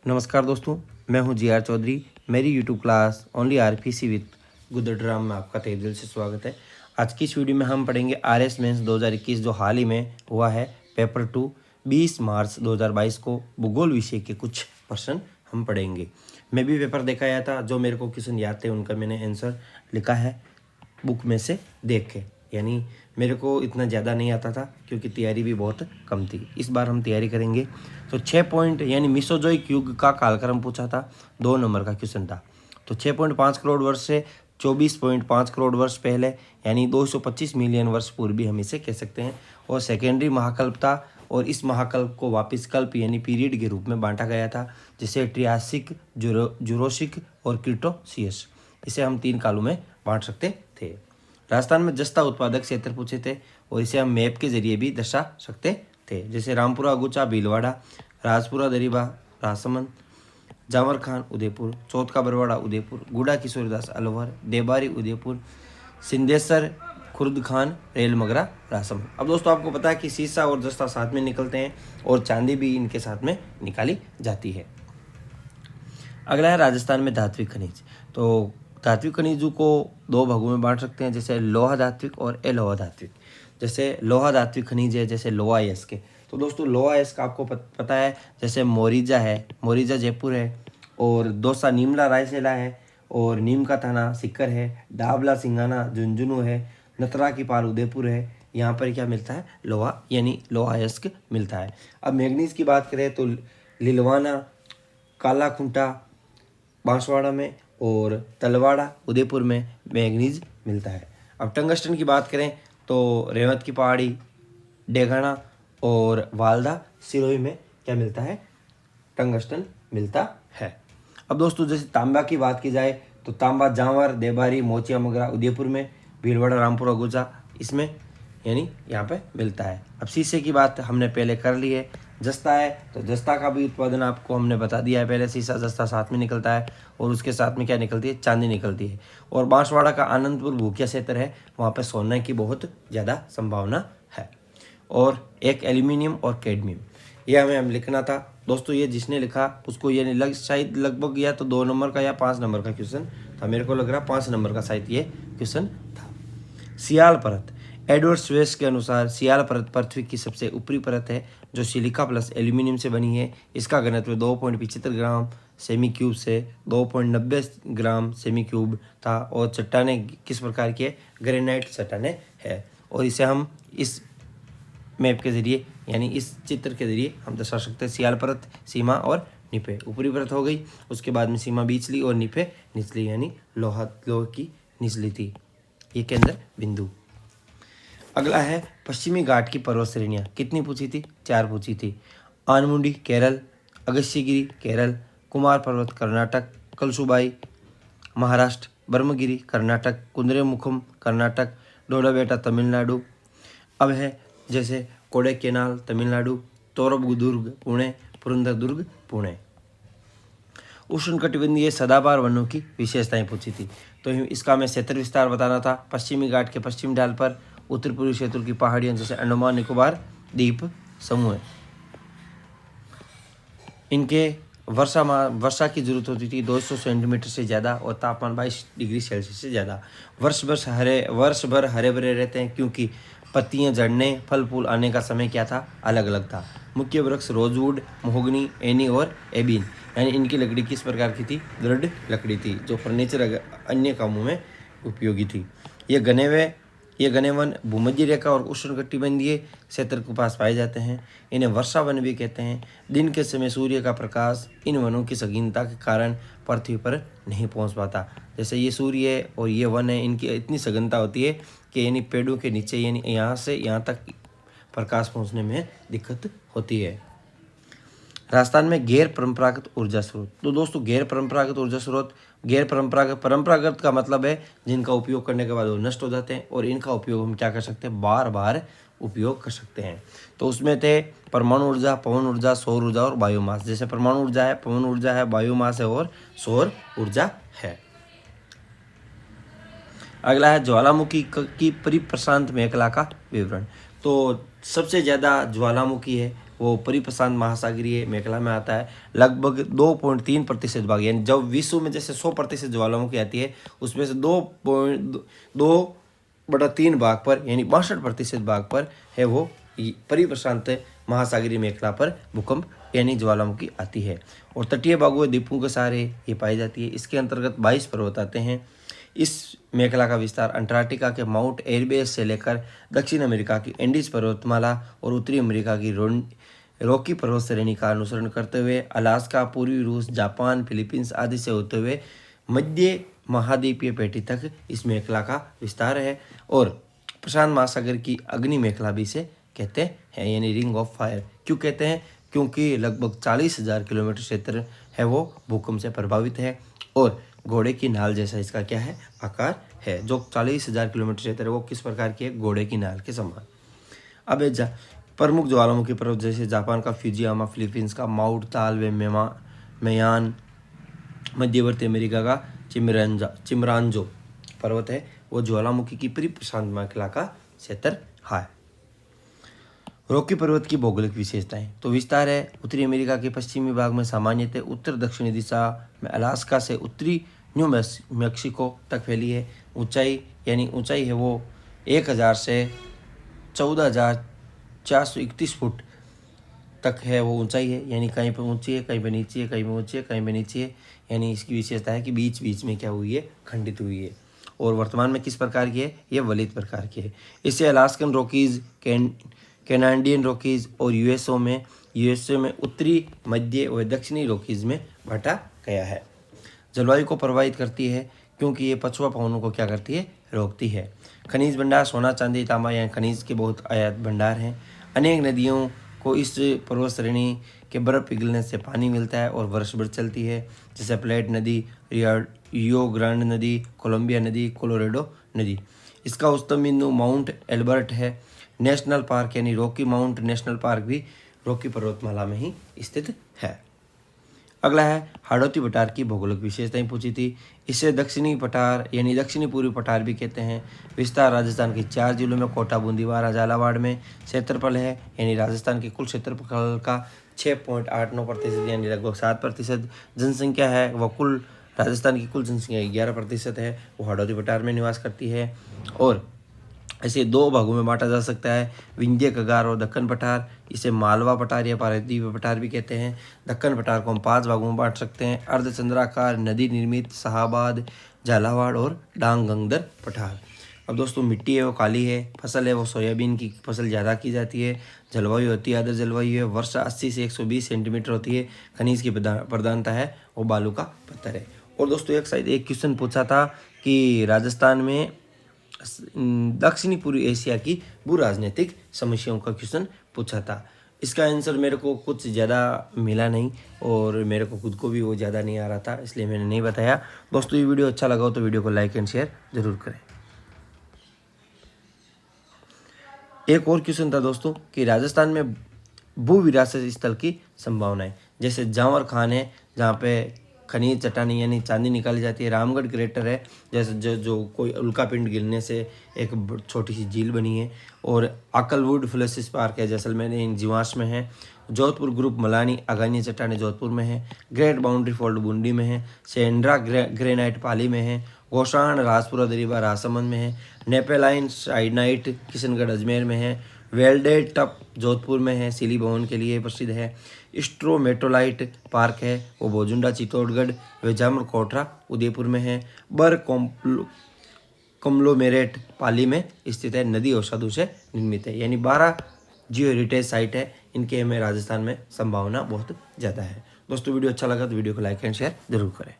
नमस्कार दोस्तों, मैं हूं जी.आर. चौधरी। मेरी YouTube class only RPC with Gudaram में आपका तहे दिल से स्वागत है। आज की इस वीडियो में हम पढ़ेंगे आरएस मेंस 2021 जो हाल ही में हुआ है, पेपर 2 20 मार्च 2022 को भूगोल विषय के कुछ प्रश्न हम पढ़ेंगे। मैं भी पेपर देखा आया था, जो मेरे को क्वेश्चन याद थे उनका मैंने आंसर लिखा है बुक में से देख के। यानी मेरे को इतना ज़्यादा नहीं आता था क्योंकि तैयारी भी बहुत कम थी। इस बार हम तैयारी करेंगे। तो 6 पॉइंट यानी मिसोजोइक युग का कालक्रम पूछा था, 2 नंबर का क्वेश्चन था। तो 6.5 करोड़ वर्ष से 24.5 करोड़ वर्ष पहले यानी 225 मिलियन वर्ष पूर्व भी हम इसे कह सकते हैं। और सेकेंडरी महाकल्प था और इस महाकल्प को वापिस कल्प यानी पीरियड के रूप में बांटा गया था, जिसे ट्रियासिक, जुरासिक और क्रीटोसियस, इसे हम 3 कालों में बांट सकते थे। राजस्थान में जस्ता उत्पादक क्षेत्र पूछे थे और इसे हम मैप के जरिए भी दर्शा सकते थे, जैसे रामपुरा अगुचा भीलवाड़ा, राजपुरा दरीबा राजसमंद, जावर खान उदयपुर, चौथ का बरवाड़ा उदयपुर, गुड़ा किशोरदास अलवर, देबारी उदयपुर, सिंधेसर खुर्द खान रेल मगरा राजसमंद। अब दोस्तों आपको पता है कि सीसा और जस्ता साथ में निकलते हैं और चांदी भी इनके साथ में निकाली जाती है। अगला है राजस्थान में धात्विक खनिज। तो धात्विक खनिजों को 2 भागों में बांट सकते हैं, जैसे लोहा धात्विक और अलोहा धात्विक। जैसे लोहा धात्विक खनिज है, जैसे लोहा अयस्क। तो दोस्तों लोहा अयस्क आपको पता है, जैसे मोरिजा है, मोरिजा जयपुर है, और दौसा नीमला रायसेला है, और नीम का थाना सीकर है, डाबला सिंगाना झुंझुनू है, नतरा की पाल उदयपुर है। यहाँ पर क्या मिलता है? लोहा यानी लोहा अयस्क मिलता है। अब मैग्नीज की बात करें तो लिलवाना, काला खुंटा बांसवाड़ा में और तलवाड़ा उदयपुर में मैग्नीज मिलता है। अब टंगस्टन की बात करें तो रेवत की पहाड़ी, डेगाना और वालदा सिरोही में क्या मिलता है? टंगस्टन मिलता है। अब दोस्तों जैसे तांबा की बात की जाए तो तांबा जावर, देबारी, मोचिया मगरा उदयपुर में, भीलवाड़ा, रामपुरा गुजा इसमें यानी यहाँ पे मिलता है। अब शीशे की बात हमने पहले कर ली है। जस्ता है तो जस्ता का भी उत्पादन आपको हमने बता दिया है पहले, शीशा जस्ता साथ में निकलता है और उसके साथ में क्या निकलती है? चांदी निकलती है। और बांसवाड़ा का आनंदपुर भूकिया क्षेत्र है, वहाँ पे सोने की बहुत ज़्यादा संभावना है। और एक एल्यूमिनियम और कैडमियम, ये हमें हम लिखना था दोस्तों। ये जिसने लिखा उसको ये शायद लगभग या तो 2 नंबर का या 5 नंबर का क्वेश्चन था। मेरे को लग रहा 5 नंबर का शायद ये क्वेश्चन था। सियाल परत, एडवर्ड स्वेस के अनुसार सियाल परत पृथ्वी की सबसे ऊपरी परत है जो सिलिका प्लस एल्यूमिनियम से बनी है। इसका घनत्व 2.75 ग्राम सेमी क्यूब से 2.90 ग्राम सेमी क्यूब था। और चट्टानें किस प्रकार की है? ग्रेनाइट चट्टानें है। और इसे हम इस मैप के जरिए यानी इस चित्र के जरिए हम दर्शा सकते हैं। सियाल परत, सीमा और निपे ऊपरी परत हो गई, उसके बाद में सीमा बीचली और निपे निचली यानी लोहा की निचली थी, ये केंद्र बिंदु। अगला है पश्चिमी घाट की पर्वत श्रेणियाँ, कितनी पूछी थी? 4 पूछी थी। आनमुंडी केरल, अगस्यगिरी केरल, कुमार पर्वत कर्नाटक, कलसुबाई महाराष्ट्र, ब्रह्मगिरी कर्नाटक, कुंद्रेमुखम कर्नाटक, डोलाबेटा तमिलनाडु। अब है जैसे कोडेकेनाल तमिलनाडु, तोरबदुर्ग पुणे, पुरंदरदुर्ग पुणे। उष्णकटिबंधीय सदाबहार वनों की विशेषताएं पूछी थी, तो इसका मैं क्षेत्र विस्तार बताना था। पश्चिमी घाट के पश्चिम ढाल पर उत्तर पूर्वी क्षेत्र की पहाड़ियां जैसे अंडमान निकोबार द्वीप समूह, इनके वर्षा की जरूरत होती थी 200 सेंटीमीटर से ज़्यादा और तापमान 22 डिग्री सेल्सियस से ज़्यादा। वर्ष भर हरे भरे रहते हैं क्योंकि पत्तियां झड़ने, फल फूल आने का समय क्या था? अलग अलग था। मुख्य वृक्ष रोजवुड, महोगनी, एनी और एबिन, यानी इनकी लकड़ी किस प्रकार की थी? दृढ़ लकड़ी थी, जो फर्नीचर अन्य कामों में उपयोगी थी। ये घने वन भूमध्य रेखा और उष्णकटिबंधीय क्षेत्र के पास पाए जाते हैं। इन्हें वर्षा वन भी कहते हैं। दिन के समय सूर्य का प्रकाश इन वनों की संगीनता के कारण पृथ्वी पर नहीं पहुंच पाता। जैसे ये सूर्य है और ये वन है, इनकी इतनी सघनता होती है कि यानी पेड़ों के नीचे यानी यहाँ से यहाँ तक प्रकाश पहुँचने में दिक्कत होती है। राजस्थान में गैर परंपरागत ऊर्जा स्रोत, तो दोस्तों गैर परंपरागत ऊर्जा स्रोत, परंपरागत का मतलब है जिनका उपयोग करने के बाद वो नष्ट हो जाते हैं और इनका उपयोग हम क्या कर सकते हैं? बार बार उपयोग कर सकते हैं। तो उसमें थे परमाणु ऊर्जा, पवन ऊर्जा, सौर ऊर्जा और बायोमास। जैसे परमाणु ऊर्जा है, पवन ऊर्जा है, बायोमास है और सौर ऊर्जा है। अगला है ज्वालामुखी की परिप्रशांत मेखला का विवरण। तो सबसे ज़्यादा ज्वालामुखी है वो परिप्रशांत महासागरीय मेखला में आता है। लगभग 2.3% भाग, यानी जब विश्व में जैसे 100% ज्वालामुखी आती है उसमें से 2.3 भाग पर यानी 62% भाग पर है वो परिप्रशांत महासागरीय मेखला पर भूकंप यानी ज्वालामुखी आती है। और तटीय भागों द्वीपों के सहारे ये पाई जाती है। इसके अंतर्गत 22 पर्वत आते हैं। इस मेखला का विस्तार अंटार्कटिका के माउंट एरबेस से लेकर दक्षिण अमेरिका की एंडीज पर्वतमाला और उत्तरी अमेरिका की रॉकी पर्वत श्रेणी का अनुसरण करते हुए अलास्का, पूर्वी रूस, जापान, फिलीपींस आदि से होते हुए मध्य महाद्वीपीय पेटी तक इस मेखला का विस्तार है। और प्रशांत महासागर की अग्नि मेखला भी इसे कहते हैं, यानी रिंग ऑफ फायर। क्यों कहते हैं? क्योंकि लगभग 40,000 किलोमीटर क्षेत्र है वो भूकंप से प्रभावित है और घोड़े की नाल जैसा इसका क्या है? आकार है। जो 40,000 किलोमीटर क्षेत्र है वो किस प्रकार की है? घोड़े की नाल के समान। अब प्रमुख ज्वालामुखी पर्वत जैसे जापान का फ्यूजियामा, फिलीपींस का माउंट ताल व मेयान, मध्यवर्ती अमेरिका का चिमरांजो पर्वत है वो ज्वालामुखी की परिप्रशांत मेखला का क्षेत्र है। रॉकी पर्वत की भौगोलिक विशेषताएं तो विस्तार है। उत्तरी अमेरिका के पश्चिमी भाग में सामान्यतः उत्तर दक्षिणी दिशा में अलास्का से उत्तरी न्यू मैक्सिको तक फैली है। ऊंचाई है वो 1000 से 14,431 फुट तक है वो ऊंचाई है, यानी कहीं पर ऊंची है, कहीं पर नीची है, कहीं पर ऊंची है, कहीं पर नीची है। यानी इसकी विशेषता है कि बीच बीच में क्या हुई है? खंडित हुई है। और वर्तमान में किस प्रकार की है? ये वलित प्रकार की है। इससे अलास्कन रॉकीज, कैनाडियन रॉकीज और यूएसए में उत्तरी, मध्य और दक्षिणी रॉकीज में बांटा गया है। जलवायु को प्रभावित करती है क्योंकि ये पछुआ पवनों को क्या करती है? रोकती है। खनिज भंडार सोना, चांदी, तांबा या खनिज के बहुत आयात भंडार हैं। अनेक नदियों को इस पर्वत श्रेणी के बर्फ पिघलने से पानी मिलता है और वर्ष भर चलती है, जैसे प्लेट नदी, रियो ग्रांड नदी, कोलंबिया नदी, कोलोराडो नदी। इसका उच्चतम बिंदु माउंट एल्बर्ट है। नेशनल पार्क यानी रॉकी माउंट नेशनल पार्क भी रॉकी पर्वतमाला में ही स्थित है। अगला है हाड़ौती पठार की भौगोलिक विशेषताएं पूछी थी। इसे दक्षिणी पठार यानी दक्षिणी पूर्वी पठार भी कहते हैं। विस्तार राजस्थान के 4 जिलों में कोटा, बूंदीवाड़ा, झालावाड़ में। क्षेत्रफल है यानी राजस्थान के कुल क्षेत्रफल का 6.89% यानी लगभग 7%। जनसंख्या है वह कुल राजस्थान की कुल जनसंख्या 11% है, वो हाड़ौती पठार में निवास करती है। और इसे 2 भागों में बांटा जा सकता है, विंध्य कगार और दक्कन पठार। इसे मालवा पठार या पारदीप पठार भी कहते हैं। दक्कन पठार को हम 5 भागों में बांट सकते हैं, अर्धचंद्राकार, नदी निर्मित, शाहाबाद, झालावाड़ और डांग गंगदर पठार। अब दोस्तों मिट्टी है वो काली है, फसल है वो सोयाबीन की फसल ज़्यादा की जाती है। जलवायु होती है आर्द्र जलवायु है, वर्षा 80 से 120 सेंटीमीटर होती है। खनिज की प्रधानता है वो बालू का पत्थर है। और दोस्तों एक क्वेश्चन पूछा था कि राजस्थान में दक्षिणी पूर्वी एशिया की भू राजनीतिक समस्याओं का क्वेश्चन पूछा था। इसका आंसर मेरे को कुछ ज़्यादा मिला नहीं और मेरे को खुद को भी वो ज़्यादा नहीं आ रहा था, इसलिए मैंने नहीं बताया। दोस्तों ये वीडियो अच्छा लगा हो तो वीडियो को लाइक एंड शेयर जरूर करें। एक और क्वेश्चन था दोस्तों कि राजस्थान में भू विरासत स्थल की संभावनाएं, जैसे जावर खान है जहाँ पे खनिज चट्टानी यानी चांदी निकाली जाती है। रामगढ़ ग्रेटर है, जैसे जो कोई उल्का पिंड गिरने से एक छोटी सी झील बनी है। और आकलवुड फ्लेसिस पार्क है जैसलमेर इन जीवाश्म में है। जोधपुर ग्रुप मलानी अगानी चट्टानी जोधपुर में है। ग्रेट बाउंड्री फोल्ड बूंदी में है। सेंड्रा ग्रेनाइट पाली में है। गोसाण राजपुरा दरीबा राजसमंद में है। नेपेलाइन साइनाइट किशनगढ़ अजमेर में है। वेल्डेड टप जोधपुर में है, सिली भवन के लिए प्रसिद्ध है। स्ट्रोमेटोलाइट पार्क है वो भोजुंडा चित्तौड़गढ़ व जामर कोटरा उदयपुर में है। बर कॉम्लोमेरेट पाली में स्थित है, नदी और साधु से निर्मित है। यानी 12 जियो हेरिटेज साइट है, इनके में राजस्थान में संभावना बहुत ज़्यादा है। दोस्तों वीडियो अच्छा लगा तो वीडियो को लाइक एंड शेयर जरूर करें।